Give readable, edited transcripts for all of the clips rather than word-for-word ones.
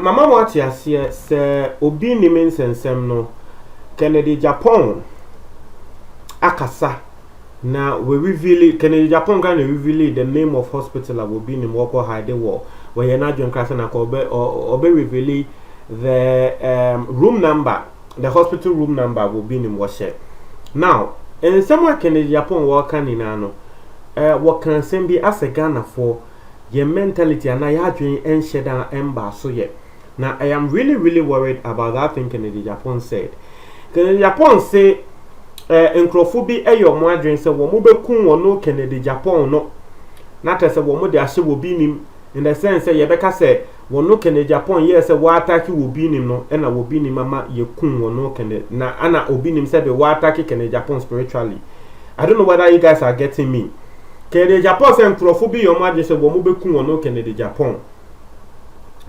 Mama what ya se obi ni mensensem no Kennedy Japan akasa na we reveal Kennedy Japan can reveal the name of hospital that will be in Woko Hide War where you're not doing class and or be reveal the room number, the hospital room number will be in Washe. Now, in some Kennedy Japan working in ano what can send be as a Ghana for your mentality and I had doing and shed down ember so yet. Now I am really worried about that thing Kennedy Japan said. Kennedy Japan say encrophobi your margin say wo be kun no Kennedy Japan no. Not as a woman de ashe will be nim in the sense say Yebeka say wo no Kennedy Japan yes say wa attack will be nim no and will be nim mama ye kun no Kennedy na ana obi nim say be wa attack Kennedy Japan spiritually. I don't know whether you guys are getting me. Kennedy Japan say encrophobi your margin say wo be kun no Kennedy Japan.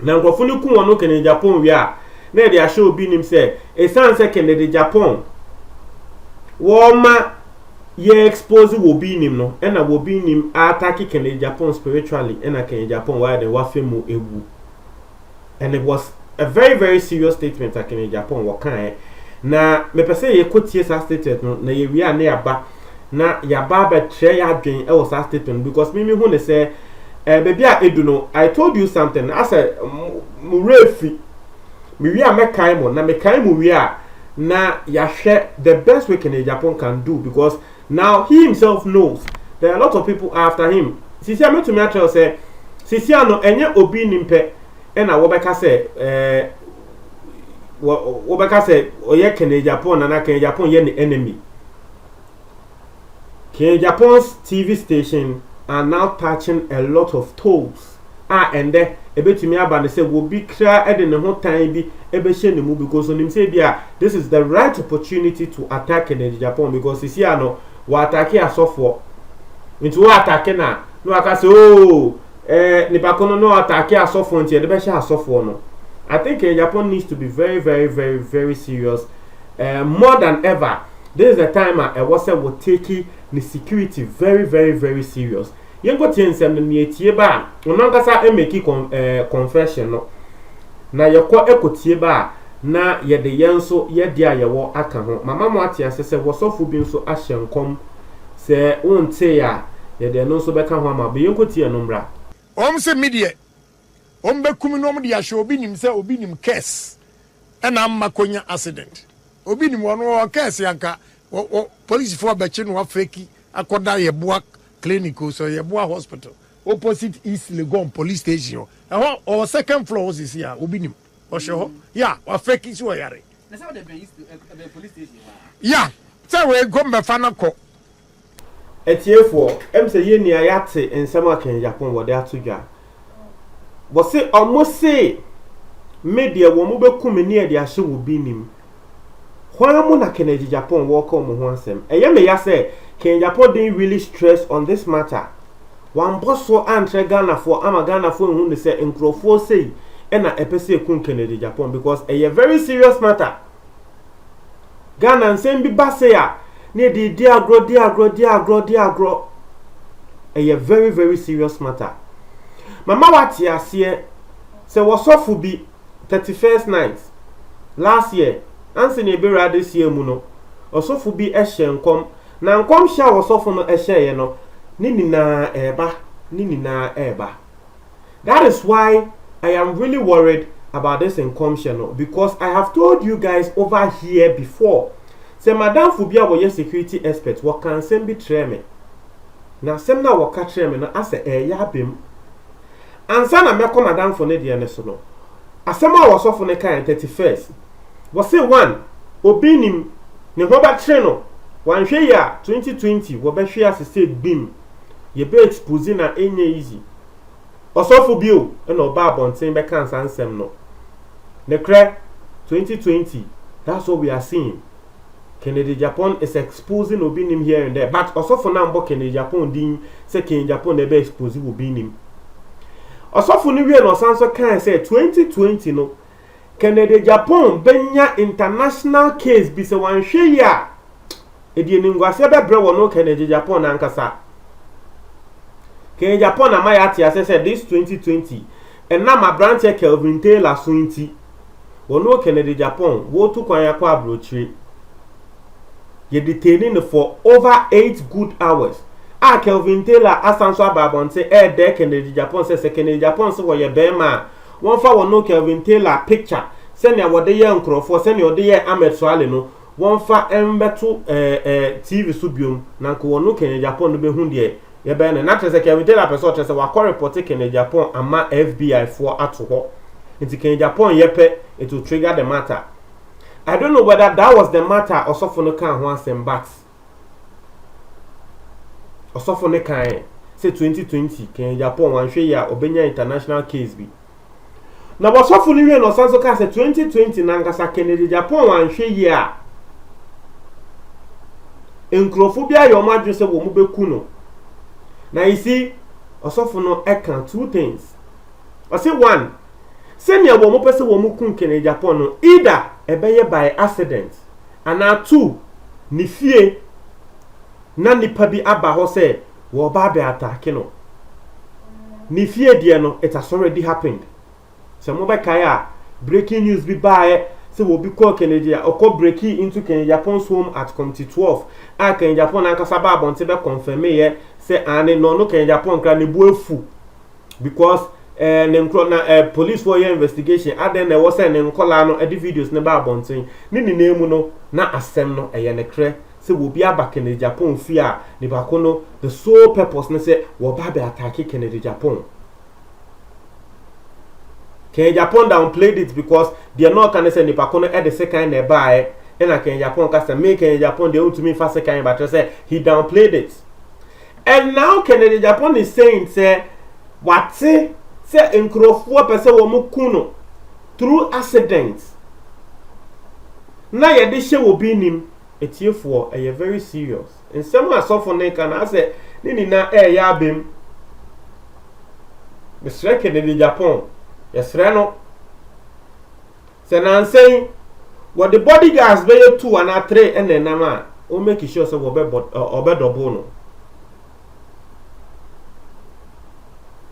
Na nkrofo ku wono Kennedy Japan wi a na de ahye obi nim se esan se Kennedy Japan wo ma ye expose obi nim no e na obi nim attack Kennedy Japan spiritually e na Kennedy Japan wa de wa femu ewu. And it was a very serious statement that Kennedy Japan wo kan na me pese ye kotie sa statement no na ye wi a na ya ba na ya ba ba tre ya adwen e wo sa statement because me hu ne se baby edu no I told you something I said murefi mi wi a mekai mo na mekai mo wi a na ya hwe the best way Kennedy Japan can do because now he himself knows there are a lot of people after him sisi a metumi a tell say sisi ano enye obi nimpe e na wo beka say wo beka say oye Kennedy Japan na Kennedy Japan ye ni enemy. Kennedy Japan's TV station are now touching a lot of toes. And there, a bit to me about say will be clear at the whole time be ebe she ne mu because on him say this is the right opportunity to attack Kennedy Japan because you see no wa attack asofo into wa attack na no aka say oh nipa kono no attack asofo nti e de be she asofo no. I think Kennedy Japan needs to be very serious more than ever. This is the time I was will take the security very serious. Yengo tiensem no etie ba ono nkasa emeki confession no na yekọ ekotie ba na yede yenso yede ayewo aka ho mama mo ate asese wosofu bi nso ahyenkom se wonte ya yede no nso beka ho ama be yenko tie no mbra se media bekum no de ahye obi nim se obi nim case na makonya accident obi nim wono case yanka police for bechi no afeki akoda yeboa clinical so yeboa hospital opposite East Legon police station or second floor is here obi nim o show yeah afeki so yare na say the police station yeah say we go me fa na ko etiefo say ye ni ayate ensem akan Japan wo de atodwa bo say almost say media wo mo bekum ni e de ahye wo bi nim Hwamu na Kennedy Japan walk on ho ansem. Me ya say Kennedy Japan didn't really stress on this matter. One boss so antre Ghana for ama Ghana for hu ne say enkrofo say e na epese kun Kennedy Japan because a very serious matter. Ghana nsem bi ba say a ne di agro. A very serious matter. Mama wati ase say wosofu bi 31st night last year Anthony Ebera this year muno osofu bi ehye nkom na nkom hya osofu no ehye ye no nini na eba. That is why I am really worried about this nkom hye no because I have told you guys over here before say madam Fubia wo security expert wo kan sem bi treme na sem na wo ka treme no ase ya bem ansa na meko madam fo ne de ne so no asem a wo osofu ne kan 31st was say one obinim ne hoba treno wan hwe ya 2020 wo be hwe asese bim ye be expose na enye easy osofu bio e no ba bonten be kan sansem no ne kre 2020 that's what we are seeing. Kennedy Japan is exposing obinim here and there but osofu na mbo Kennedy Japan din say Kennedy Japan e be expose obinim osofu ni we no sanso kan say 2020 no Kennedy Japan benya international case bi se wan hwe ya edi ningwase bebre wo no Kennedy Japan ankasa Kennedy Japan na maya ati ase say this 2020 and na ma branch Kelvin Taylor so nti wo no Kennedy Japan wo tu kwan yakwa abrochire ye detaining for over 8 good hours Kelvin Taylor asanso ababonte de Kennedy Japan say Kennedy Japan so wo ye bema won fa wo no Kelvin Taylor picture senia wo de ye nkrofo senia wo de ye Ahmed Swale no won fa embeto TV so biom na nko wo no Kennedy Japan no be hu de ye be na trese Kelvin Taylor person trese wa ko report Kennedy Japan ama FBI for ato ho nti Kennedy Japan yepe it will trigger the matter. I don't know whether that was the matter or so no kan ho asem but osofo ne kan say 2020 Kennedy Japan wan hwe ya obenya international case bi na osofo ni we no sanso ka say 2020 na ngasa Kennedy Japan wan hwe ya enkrofobia yo madwe se wo mu beku no na you see osofo no can two things I say one senior wo mu pese wo mu kun Kennedy Japan no either ebeye by accident and two ni fie na nipa bi aba ho say wo ba be attack no ni fie die no it has already happened so mo be kaya breaking news bi bae say wo bi call Kennedy or breaking into Kennedy Japan's home at Committee 12 Kennedy Japan ankasa ba bonte be confirm ye say ane no Kennedy Japan kra ne bu afu because police for your investigation then there was an nkola no edit videos ne ba bonten ni nemu no na asem no eye ne kre say wo bi aba Kennedy Japan fi a ne ba ko no the sole purpose ne say wo ba be attack Kennedy Japan Kennedy Japan downplayed it because they are not can say ne ba ko no e the second ne ba e na Kennedy Japan ka say make Kennedy Japan they want to me for second but say he downplayed it and now Kennedy Japan is saying say what say enkrofo pese wo mu kuno through accidents na ye de hye wo bi nim etiefo e very serious nsem asofo ne kan ase ni na ya abem Mr. Kennedy Japan yesre no se na nsen what the bodyguards be 2 and 3 enenam a o make sure say wo be double no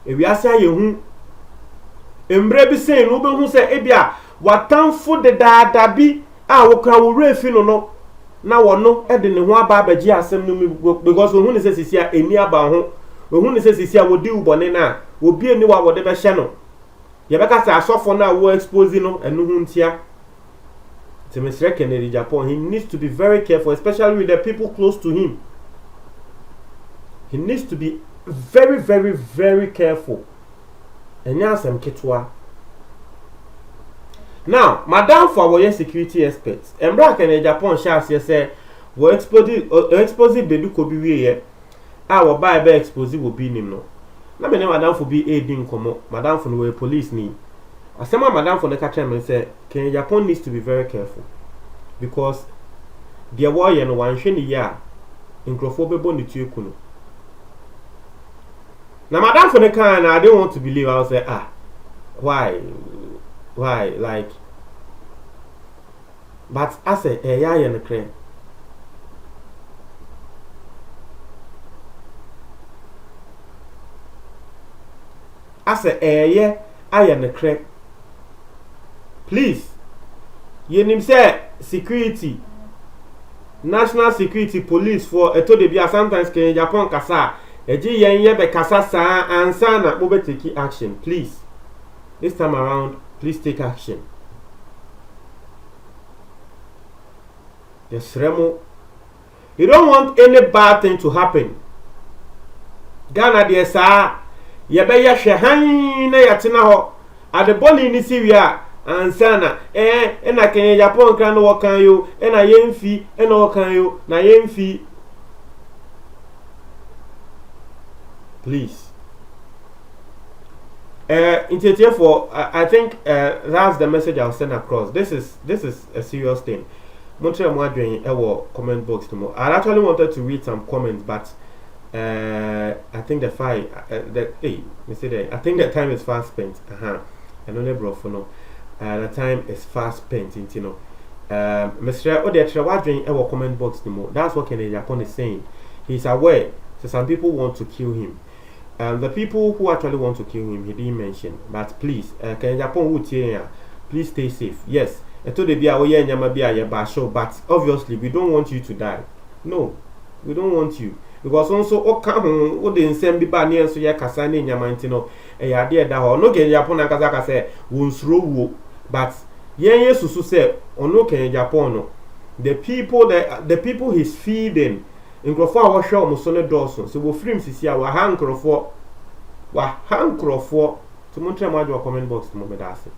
ewi asa ye hu embre bi sei no be hu se ebia watamfo de daada bi a wo kra wo refi no na wo no e de ne ho aba abaji asem no because wo hu ne se sisia eni aba ho wo hu ne se sisia wo di ubone na obi eni wa wo de be hye no ye be ka se asofo na wo expose no enu hu ntia to Mr. Kennedy Japan he needs to be very careful especially with the people close to him he needs to be very very very careful enya asem ketwa now madam for our security experts embra Kennedy Japan sha say we expose bedu ko bi wiye a wo ba be expose wo bi nim no na me madam for bi edin komo madam for no police ni asema madam for the catch me say Kennedy Japan needs to be very careful because there warrior no wan hwe ni ya nkrofo bebo ni tueku no na madam for the kind I don't want to believe I was say why like but I say ya no kre I say aye no kre please you nim say security national security police for eto de bia sometimes Kennedy Japan kasa eji yen be kasa sa ansa na bo be take action please this time around please take action yes remo you don't want any bad thing to happen Ghana de sa ye be ye hwe han na yatena ho adeboni ni siwia ansana na Kennedy Japan kra no wokan yo na yemfi na wokan yo na yemfi please I think that's the message I'll send across. This is a serious thing. Montreal Mwadwen comment box tomorrow. I actually wanted to read some comments, but I think the I think the time is fast spent. And only bro for no. The time is fast spent, you know. Mr. Odetra Wadrin ever comment box no more. That's what Kennedy Japan is saying. He's aware. So some people want to kill him. The people who actually want to kill him, he didn't mention. But please, Kennedy Japan would say, please stay safe. Yes, I told the but obviously we don't want you to die. No, we don't want you. Because also what the same people near so ya kasane nyamantino idea that no Kennedy Japan akazaka say won't but yeah susu say ono Kennedy Japan the people he's feeding in Crawford wa show musone Dawson so we film sisi a wa han Crawford to montre mo comment box to mo bedase